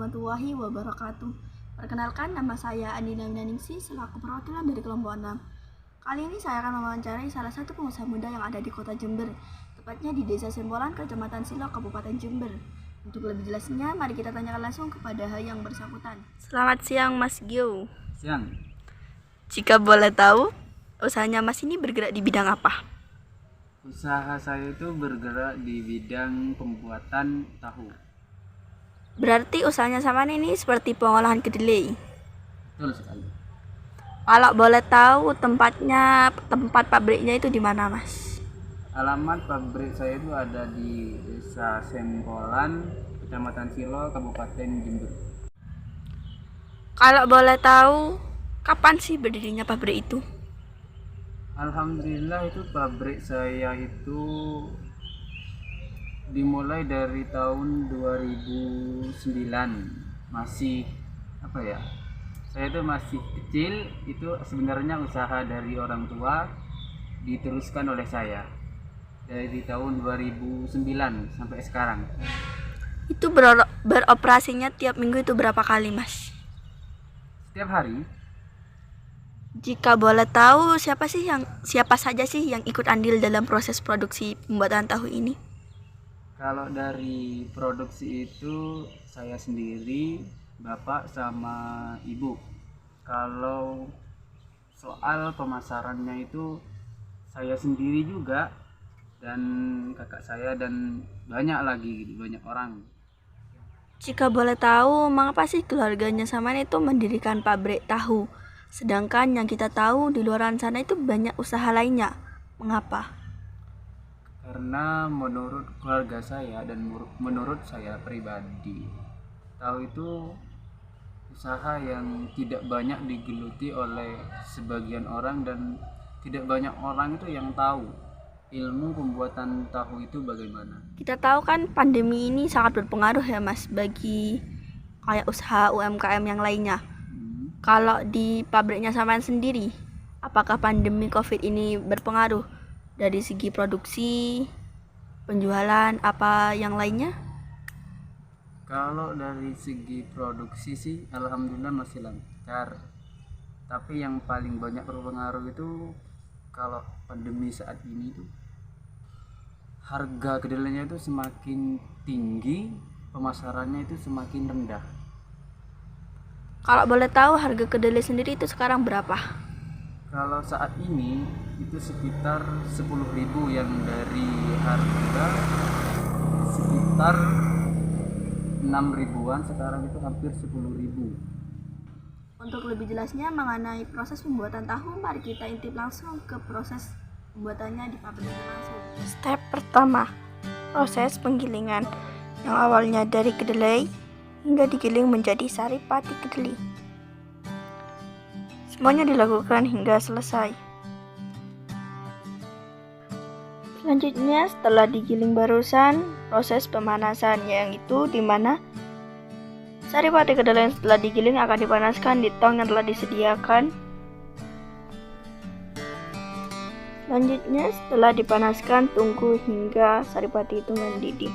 warahmatullahi wabarakatuh. Perkenalkan, nama saya Andina Minaningsi selaku perwakilan dari kelompok 6. Kali ini saya akan mewawancarai salah satu pengusaha muda yang ada di kota Jember, tepatnya di Desa Sempolan, Kecamatan Silok, Kabupaten Jember. Untuk lebih jelasnya, mari kita tanyakan langsung kepada yang bersangkutan. Selamat siang, Mas Gio. Siang. Jika boleh tahu, usahanya Mas ini bergerak di bidang apa? Usaha saya itu bergerak di bidang pembuatan tahu. Berarti usahanya sama ini seperti pengolahan kedelai. Betul sekali. Kalau boleh tahu tempat pabriknya itu di mana, Mas? Alamat pabrik saya itu ada di Desa Sempolan, Kecamatan Silo, Kabupaten Jember. Kalau boleh tahu, kapan sih berdirinya pabrik itu? Alhamdulillah itu pabrik saya itu dimulai dari tahun 2009. Masih saya itu masih kecil, itu sebenarnya usaha dari orang tua diteruskan oleh saya dari tahun 2009 sampai sekarang. Itu beroperasinya tiap minggu itu berapa kali, Mas? Setiap hari. Jika boleh tahu, siapa saja sih yang ikut andil dalam proses produksi pembuatan tahu ini? Kalau dari produksi itu saya sendiri, bapak sama ibu. Kalau soal pemasarannya itu saya sendiri juga dan kakak saya dan banyak orang. Jika boleh tahu, mengapa sih keluarganya Saman itu mendirikan pabrik tahu? Sedangkan yang kita tahu di luar sana itu banyak usaha lainnya. Mengapa? Karena menurut keluarga saya dan menurut saya pribadi, tahu itu usaha yang tidak banyak digeluti oleh sebagian orang dan tidak banyak orang itu yang tahu ilmu pembuatan tahu itu bagaimana. Kita tahu kan pandemi ini sangat berpengaruh ya, Mas, bagi kayak usaha UMKM yang lainnya. Kalau di pabriknya Saman sendiri, apakah pandemi COVID ini berpengaruh dari segi produksi, penjualan, apa yang lainnya? Kalau dari segi produksi sih alhamdulillah masih lancar. Tapi yang paling banyak berpengaruh itu kalau pandemi saat ini tuh harga kedelainya itu semakin tinggi, pemasarannya itu semakin rendah. Kalau boleh tahu harga kedelai sendiri itu sekarang berapa? Kalau saat ini itu sekitar 10.000 yang dari harga sekitar 6.000-an, sekarang itu hampir 10.000. Untuk lebih jelasnya mengenai proses pembuatan tahu, mari kita intip langsung ke proses pembuatannya di pabriknya langsung. Step pertama, proses penggilingan yang awalnya dari kedelai hingga digiling menjadi sari pati kedelai. Semuanya dilakukan hingga selesai. Selanjutnya, setelah digiling barusan, proses pemanasan, yang itu dimana sari pati kedelai yang setelah digiling akan dipanaskan di tong yang telah disediakan. Selanjutnya, setelah dipanaskan, tunggu hingga sari pati itu mendidih.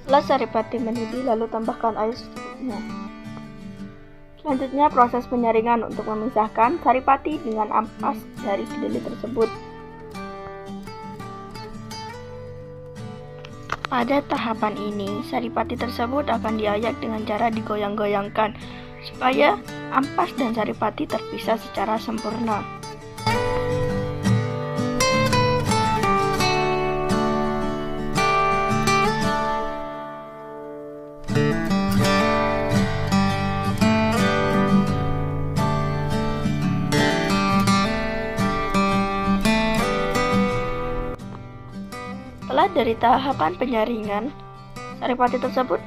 Setelah sari pati mendidih, lalu tambahkan air secukupnya. Selanjutnya, proses penyaringan untuk memisahkan sari pati dengan ampas dari kedelai tersebut. Pada tahapan ini, sari pati tersebut akan diayak dengan cara digoyang-goyangkan supaya ampas dan sari pati terpisah secara sempurna. Setelah dari tahapan penyaringan, sari pati tersebut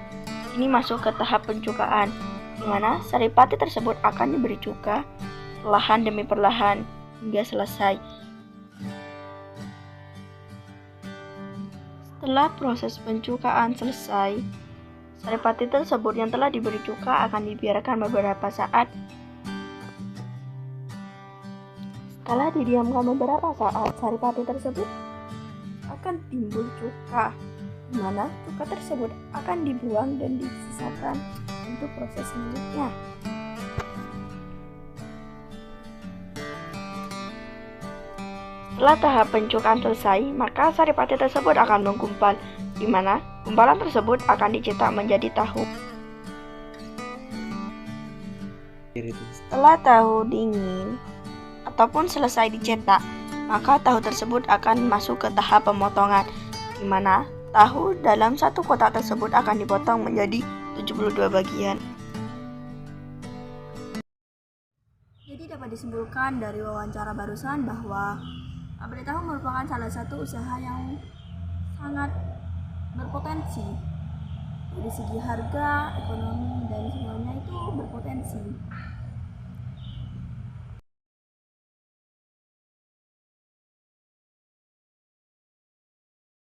ini masuk ke tahap pencukaan, di mana sari pati tersebut akan diberi cuka perlahan demi perlahan hingga selesai. Setelah proses pencukaan selesai, sari pati tersebut yang telah diberi cuka akan dibiarkan beberapa saat. Setelah didiamkan beberapa saat, sari pati tersebut akan timbul cuka di mana cuka tersebut akan dibuang dan disisakan untuk proses selanjutnya. Setelah tahap pencukan selesai, maka saripati tersebut akan menggumpal, di mana gumpalan tersebut akan dicetak menjadi tahu. Setelah tahu dingin ataupun selesai dicetak, maka tahu tersebut akan masuk ke tahap pemotongan, di mana tahu dalam satu kotak tersebut akan dipotong menjadi 72 bagian. Jadi dapat disimpulkan dari wawancara barusan bahwa pabrik tahu merupakan salah satu usaha yang sangat berpotensi dari segi harga, ekonomi, dan semuanya itu berpotensi.